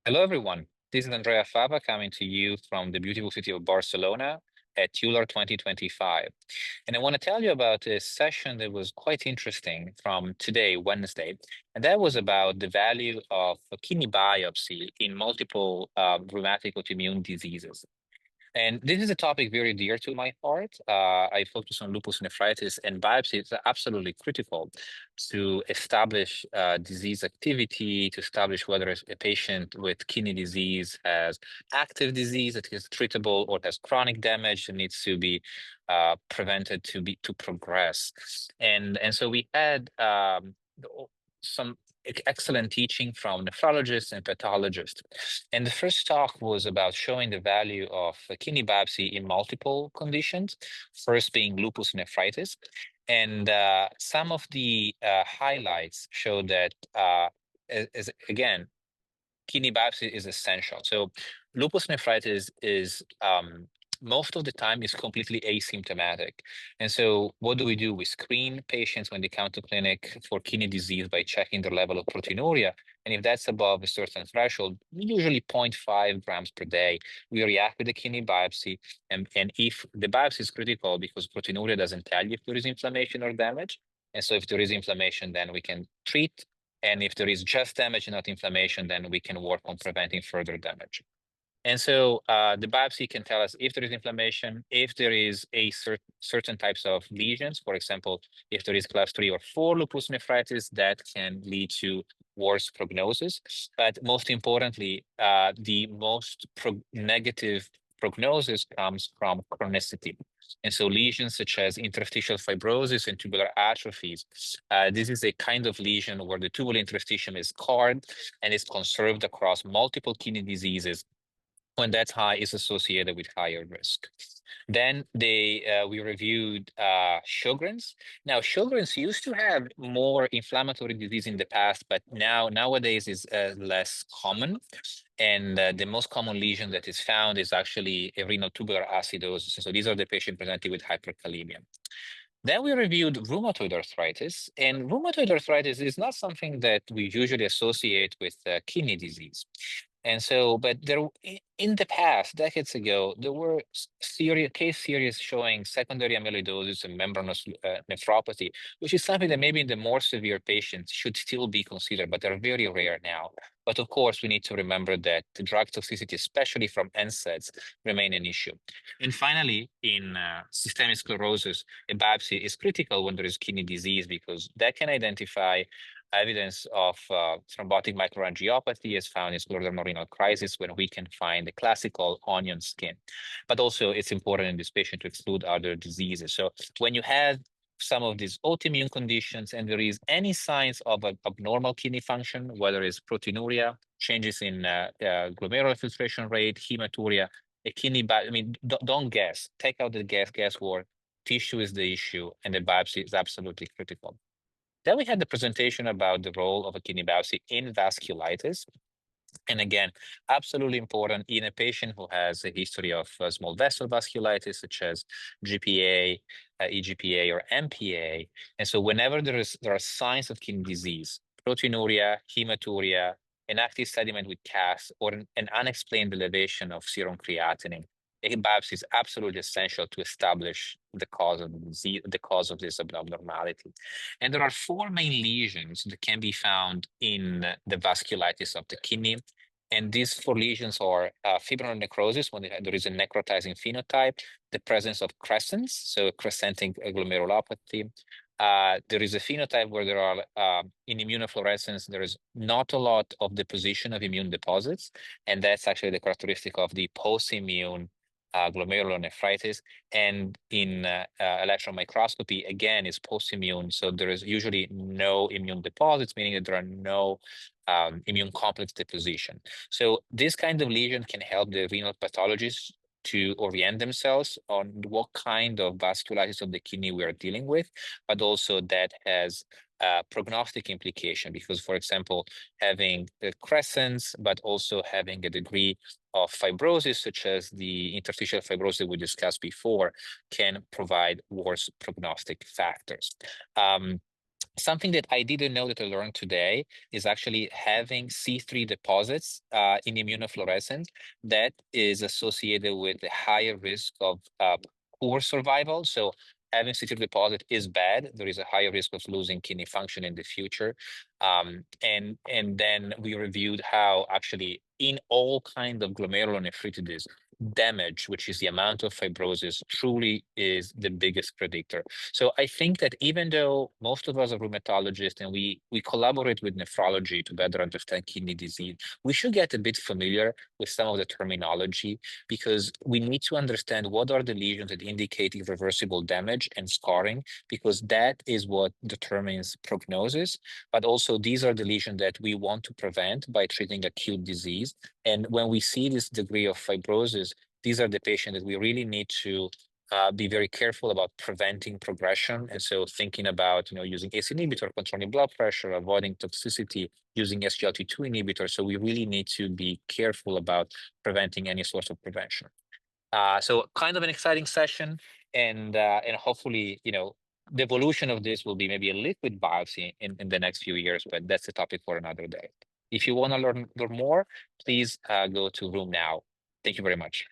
Hello, everyone. This is Andrea Fava coming to you from the beautiful city of Barcelona at EULAR 2025. And I want to tell you about a session that was quite interesting from today, Wednesday, and that was about the value of a kidney biopsy in multiple rheumatic autoimmune diseases. And this is a topic very dear to my heart. I focus on lupus nephritis, and biopsy is absolutely critical to establish disease activity, to establish whether a patient with kidney disease has active disease that is treatable or has chronic damage that needs to be prevented to progress. And so we had some excellent teaching from nephrologists and pathologists. And the first talk was about showing the value of a kidney biopsy in multiple conditions, first being lupus nephritis. And some of the highlights show that, again, kidney biopsy is essential. So lupus nephritis is most of the time is completely asymptomatic. And so what do? We screen patients when they come to clinic for kidney disease by checking their level of proteinuria. And if that's above a certain threshold, usually 0.5 grams per day, we react with the kidney biopsy. And if the biopsy is critical because proteinuria doesn't tell you if there is inflammation or damage. And so if there is inflammation, then we can treat. And if there is just damage and not inflammation, then we can work on preventing further damage. And so the biopsy can tell us if there is inflammation, if there is a certain types of lesions. For example, if there is class 3 or 4 lupus nephritis, that can lead to worse prognosis. But most importantly, the most negative prognosis comes from chronicity. And so lesions such as interstitial fibrosis and tubular atrophies, this is a kind of lesion where the tubular interstitium is scarred and is conserved across multiple kidney diseases. When that's high, is associated with higher risk. Then we reviewed Sjogren's. Now, Sjogren's used to have more inflammatory disease in the past, but nowadays is less common. And the most common lesion that is found is actually a renal tubular acidosis. So these are the patients presenting with hyperkalemia. Then we reviewed rheumatoid arthritis, and rheumatoid arthritis is not something that we usually associate with kidney disease. And so, but in the past, decades ago, there were case series showing secondary amyloidosis and membranous nephropathy, which is something that maybe in the more severe patients should still be considered, but they're very rare now. But of course, we need to remember that the drug toxicity, especially from NSAIDs, remain an issue. And finally, in systemic sclerosis, a biopsy is critical when there is kidney disease because that can identify evidence of thrombotic microangiopathy as found in sclerodermal crisis when we can find the classical onion skin. But also it's important in this patient to exclude other diseases. So when you have some of these autoimmune conditions and there is any signs of abnormal kidney function, whether it's proteinuria, changes in glomerular filtration rate, hematuria, a kidney biopsy, I mean, don't guess. Take out the guesswork. Tissue is the issue, and the biopsy is absolutely critical. Then we had the presentation about the role of a kidney biopsy in vasculitis. And again, absolutely important in a patient who has a history of small vessel vasculitis, such as GPA, EGPA, or MPA. And so whenever there are signs of kidney disease, proteinuria, hematuria, an active sediment with CAS, or an unexplained elevation of serum creatinine, a biopsy is absolutely essential to establish the cause of the disease, the cause of this abnormality. And there are 4 main lesions that can be found in the vasculitis of the kidney. And these 4 lesions are fibrinal necrosis, when there is a necrotizing phenotype, the presence of crescents, so crescentic glomerulopathy. There is a phenotype where there are, in immunofluorescence, there is not a lot of deposition of immune deposits. And that's actually the characteristic of the post-immune glomerulonephritis. And in electron microscopy, again, is post-immune. So there is usually no immune deposits, meaning that there are no immune complex deposition. So this kind of lesion can help the renal pathologists to orient themselves on what kind of vasculitis of the kidney we are dealing with, but also that has prognostic implication because, for example, having the crescents, but also having a degree of fibrosis, such as the interstitial fibrosis we discussed before, can provide worse prognostic factors. Something that I didn't know that I learned today is actually having C3 deposits in immunofluorescence that is associated with a higher risk of poor survival. So having C3 deposit is bad. There is a higher risk of losing kidney function in the future. And then we reviewed how actually in all kinds of glomerulonephritis, damage, which is the amount of fibrosis, truly is the biggest predictor. So I think that even though most of us are rheumatologists and we collaborate with nephrology to better understand kidney disease, we should get a bit familiar with some of the terminology because we need to understand what are the lesions that indicate irreversible damage and scarring, because that is what determines prognosis. But also these are the lesions that we want to prevent by treating acute disease. And when we see this degree of fibrosis, these are the patients that we really need to be very careful about preventing progression. And so thinking about, using ACE inhibitor, controlling blood pressure, avoiding toxicity, using SGLT2 inhibitor. So we really need to be careful about preventing any sort of prevention. So kind of an exciting session, and hopefully, the evolution of this will be maybe a liquid biopsy in the next few years, but that's a topic for another day. If you want to learn more, please go to Room Now. Thank you very much.